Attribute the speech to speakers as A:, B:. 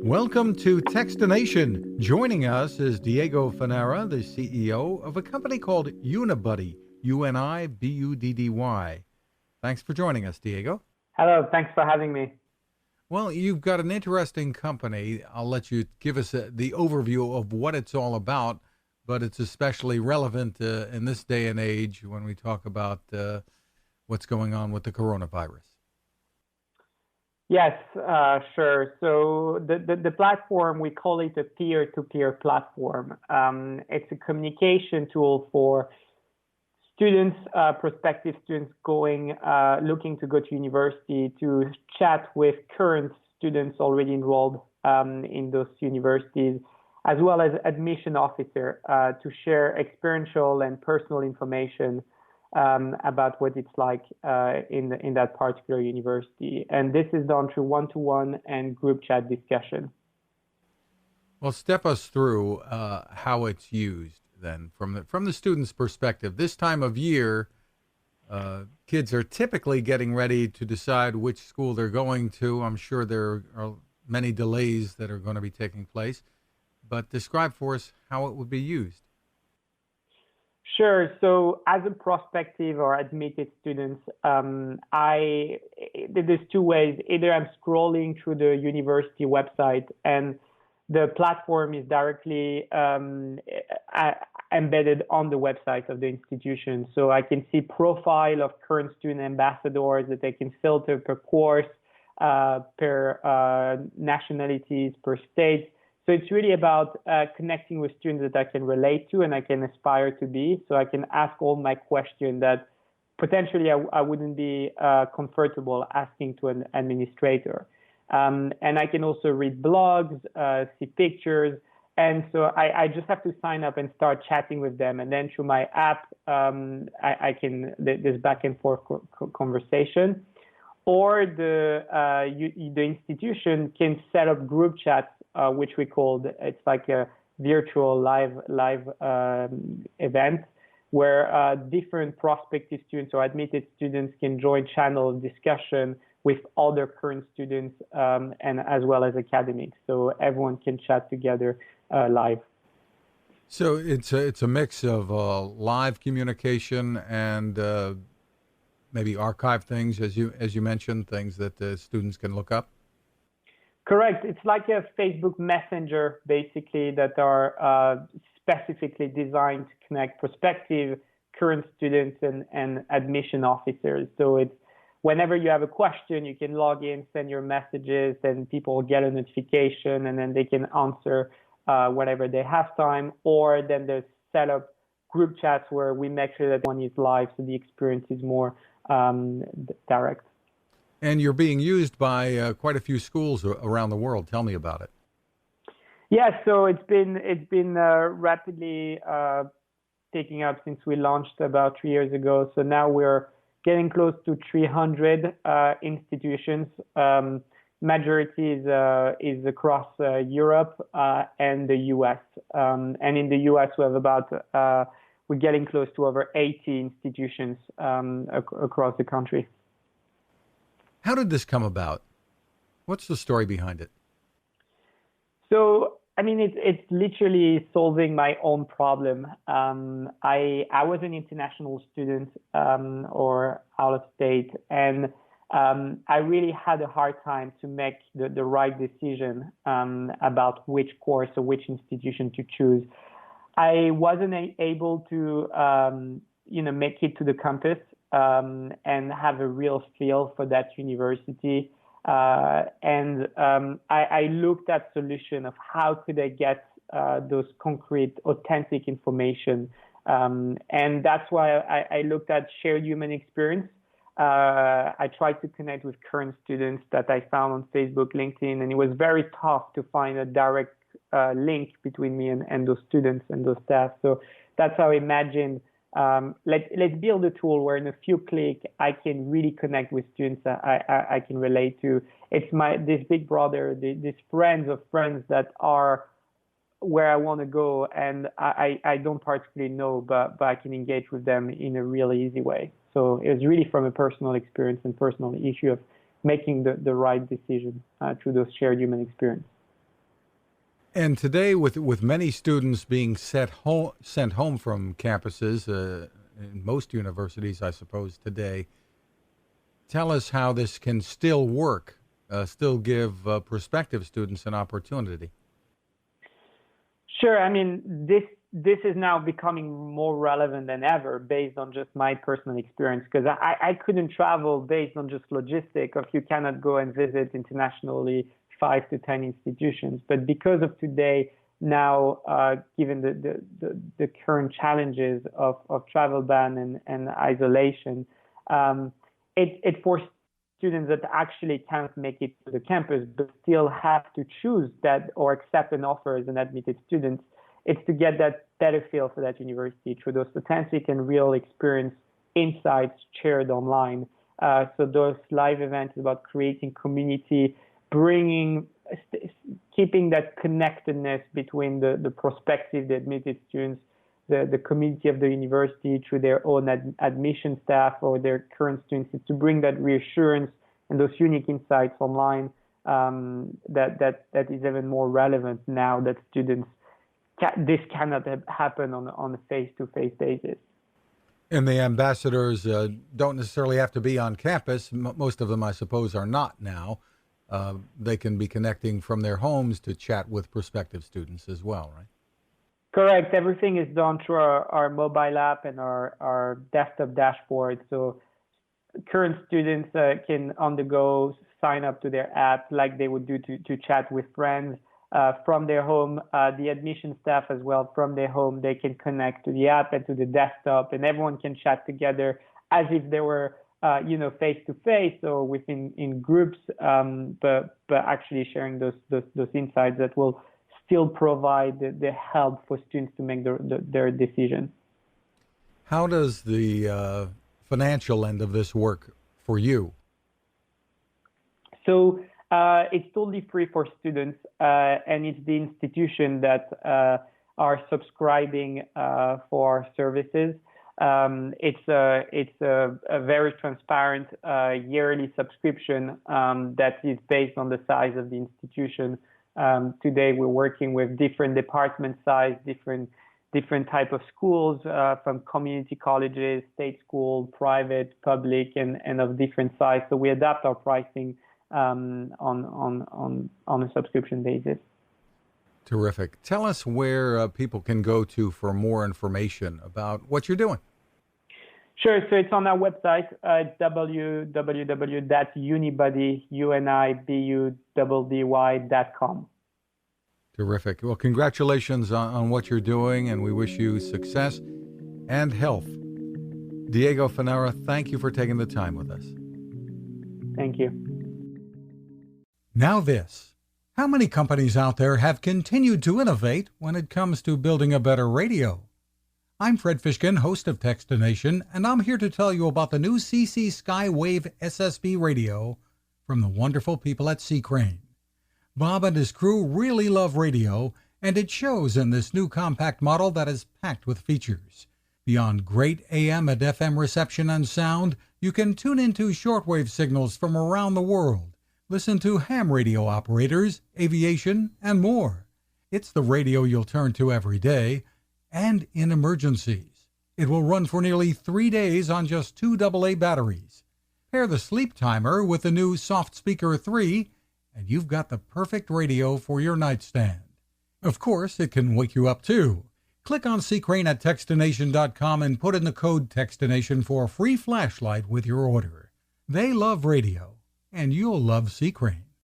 A: Welcome to Techstination. Joining us is Diego Fanara, the CEO of a company called Unibuddy, Unibuddy. Thanks for joining us, Diego.
B: Hello, thanks for having me.
A: Well, you've got an interesting company. I'll let you give us the overview of what it's all about, but it's especially relevant in this day and age when we talk about what's going on with the coronavirus.
B: Yes, sure. So the platform, we call it a peer-to-peer platform. It's a communication tool for students, prospective students looking to go to university, to chat with current students already enrolled in those universities, as well as admission officer to share experiential and personal information about what it's like in that particular university. And this is done through one-to-one and group chat discussion.
A: Well, step us through how it's used then from the student's perspective. This time of year, kids are typically getting ready to decide which school they're going to. I'm sure there are many delays that are going to be taking place, but describe for us how it would be used.
B: Sure. So as a prospective or admitted student, there's two ways. Either I'm scrolling through the university website and the platform is directly embedded on the website of the institution. So I can see profile of current student ambassadors that I can filter per course, per nationalities, per state. So it's really about connecting with students that I can relate to and I can aspire to be. So I can ask all my questions that potentially I wouldn't be comfortable asking to an administrator. And I can also read blogs, see pictures. And so I just have to sign up and start chatting with them. And then through my app, I can, this back and forth conversation. Or the institution can set up group chats, which we call, it's like a virtual live event where different prospective students or admitted students can join channel of discussion with other current students and as well as academics. So everyone can chat together live.
A: So it's a mix of live communication and maybe archive things, as you mentioned, things that the students can look up?
B: Correct. It's like a Facebook Messenger, basically, that are specifically designed to connect prospective, current students, and admission officers. So it's whenever you have a question, you can log in, send your messages, and people get a notification, and then they can answer whenever they have time. Or then there's set up group chats where we make sure that one is live, so the experience is more direct.
A: And you're being used by quite a few schools around the world. Tell me about it.
B: Yeah, so it's been rapidly taking up since we launched about 3 years ago. So now we're getting close to 300 institutions. Majority is across Europe and the US. And in the US, we have we're getting close to over 80 institutions across the country.
A: How did this come about? What's the story behind it?
B: So, I mean, it's literally solving my own problem. I was an international student or out of state, and I really had a hard time to make the right decision about which course or which institution to choose. I wasn't able to, make it to the campus and have a real feel for that university. I looked at solution of how could I get those concrete, authentic information. And that's why I looked at shared human experience. I tried to connect with current students that I found on Facebook, LinkedIn, and it was very tough to find a direct link between me and those students and those staff. So that's how I imagined, let's build a tool where in a few clicks, I can really connect with students that I can relate to. It's this big brother, these friends of friends that are where I want to go, and I don't particularly know, but I can engage with them in a really easy way. So it was really from a personal experience and personal issue of making the right decision through those shared human experience.
A: And today, with many students being sent home from campuses in most universities, I suppose today, tell us how this can still work, still give prospective students an opportunity.
B: Sure. I mean, this is now becoming more relevant than ever based on just my personal experience, because I couldn't travel based on just logistics of you cannot go and visit internationally 5 to 10 institutions. But because of today, now, given the current challenges of travel ban and isolation, it forced students that actually can't make it to the campus but still have to choose that or accept an offer as an admitted student. It's to get that better feel for that university through those authentic and real experience insights shared online. So those live events about creating community, keeping that connectedness between the prospective, the admitted students, the community of the university through their own admission staff or their current students, is to bring that reassurance and those unique insights online that is even more relevant now that students, this cannot happen on a face-to-face basis.
A: And the ambassadors don't necessarily have to be on campus. Most of them, I suppose, are not now. They can be connecting from their homes to chat with prospective students as well, right?
B: Correct. Everything is done through our mobile app and our desktop dashboard. So current students can on the go sign up to their app like they would do to chat with friends from their home. The admission staff as well from their home, they can connect to the app and to the desktop, and everyone can chat together as if they were face to face or within groups, but actually sharing those insights that will still provide the help for students to make their decision.
A: How does the financial end of this work for you?
B: So it's totally free for students, and it's the institution that are subscribing for our services. It's a very transparent yearly subscription that is based on the size of the institution. Today we're working with different department size, different type of schools, from community colleges, state school, private, public, and of different size. So we adapt our pricing on a subscription basis.
A: Terrific. Tell us where people can go to for more information about what you're doing.
B: Sure. So it's on our website. It's www.unibuddy.com.
A: Terrific. Well, congratulations on what you're doing, and we wish you success and health. Diego Fanara, thank you for taking the time with us.
B: Thank you.
A: Now this. How many companies out there have continued to innovate when it comes to building a better radio? I'm Fred Fishkin, host of Techstination, and I'm here to tell you about the new CC Skywave SSB radio from the wonderful people at C-Crane. Bob and his crew really love radio, and it shows in this new compact model that is packed with features. Beyond great AM and FM reception and sound, you can tune into shortwave signals from around the world, listen to ham radio operators, aviation, and more. It's the radio you'll turn to every day, and in emergencies. It will run for nearly 3 days on just 2 AA batteries. Pair the sleep timer with the new Soft Speaker 3, and you've got the perfect radio for your nightstand. Of course, it can wake you up too. Click on C-Crane at Techstination.com and put in the code Techstination for a free flashlight with your order. They love radio, and you'll love C-Crane.